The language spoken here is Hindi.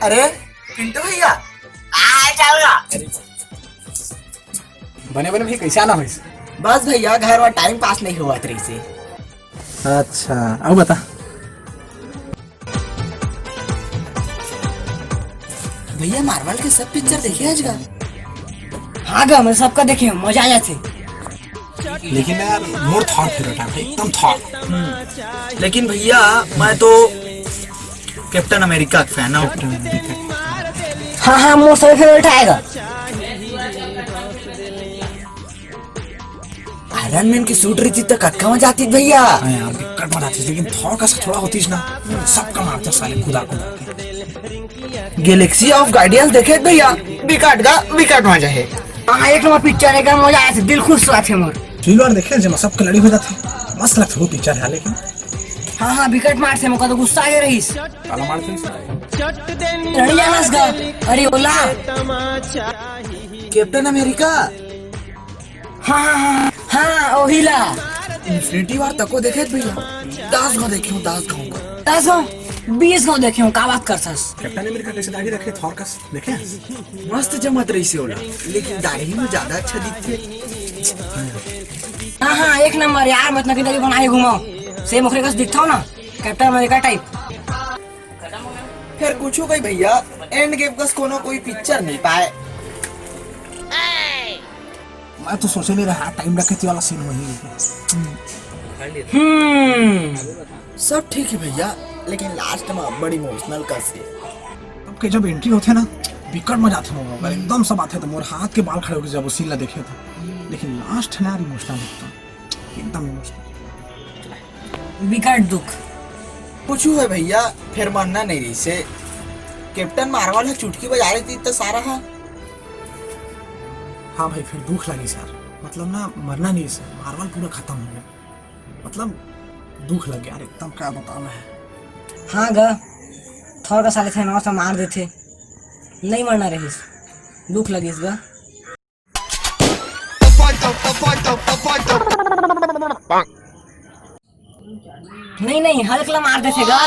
अरे पिंटू भैया चल बने बने भाई कैसे आना होइस? बस भैया घर में टाइम पास नहीं हुआ तरी से। अच्छा अब बता। भैया मार्वल के सब पिक्चर देखे आज का? हाँ गा मैं सबका देखे मजा आ जाते। लेकिन यार मोर थॉट फेवरेट है भाई, एकदम थॉट। लेकिन भैया मैं तो कैप्टन अमेरिका का फैन हूँ। हाँ हाँ मोर सभी फेवरेट आएगा। आयरन मैन की सूट रही थी तो कटका में जाती भैया। हाँ यार दिक्कत मत आती, लेकिन थॉर का थोड़ा होती ना, सबका मारता साले खुदा खुदा। गैलेक्सी ऑफ गार्डियंस देखे भैया? विकट मजा है। हाँ एक नंबर पिक्चर है, मजा आया, दिल खुश हुआ थे मोर। ट्रेलर देखे जब सबके लड़ी हो जाती, मस्त लगता वो पिक्चर है। लेकिन हाँ हाँ विकेट मार से मुका तो गुस्सा आ गया रहीस। काला मार लड़ी जानास गा। अरे ओला कैप्टन अमेरिका। हाँ हाँ हाँ हाँ ओहिला इन्फिनिटी वार तको देखे भैया? 10 गाँव देखे हूँ, 10 गाँव का। 10 गाँव 20 गाँव देखे हूँ, का बात कर सस। कैप्टन अमेरिका कैसे दाढ़ी रखे थॉर का देखे? मस्त जमत रही से ओला, लेकिन दाढ़ी में ज्यादा अच्छा दिखते। हाँ हाँ एक नंबर यार, मैं इतना किधर बनाए घुमाओ से मुखरे का दिखता हूँ ना, कैप्टन अमेरिका टाइप। फिर पूछो भाई भैया, एंड गेम का कोनो कोई पिक्चर नहीं पाए। मैं तो सोचे नहीं रहा टाइम रखे वाला सीन वही। सब ठीक है भैया, लेकिन लास्ट में बड़ी इमोशनल कर से। तब के जब एंट्री होते ना विकट मजा आता है, अगर एकदम सब आते तो मोर हाथ के बाल खड़े हो गए जब वो सीन ला देखे थे। लेकिन लास्ट है ना इमोशनल लगता, एकदम इमोशनल। विकट दुख पूछू है भैया, फिर मानना नहीं रही से। कैप्टन मार्वल है चुटकी बजा रही थी तो सारा है। हाँ भाई फिर दुख लगी सर, मतलब ना मरना नहीं सर, मार्वल पूरा खत्म हो गया, मतलब दुख लग गया एकदम, क्या बताना है। हाँ गा थोड़ा साले थे ना मार देते, नहीं मरना रहीस, दुख लगी गा। नहीं नहीं हल्क ला मार देते गा।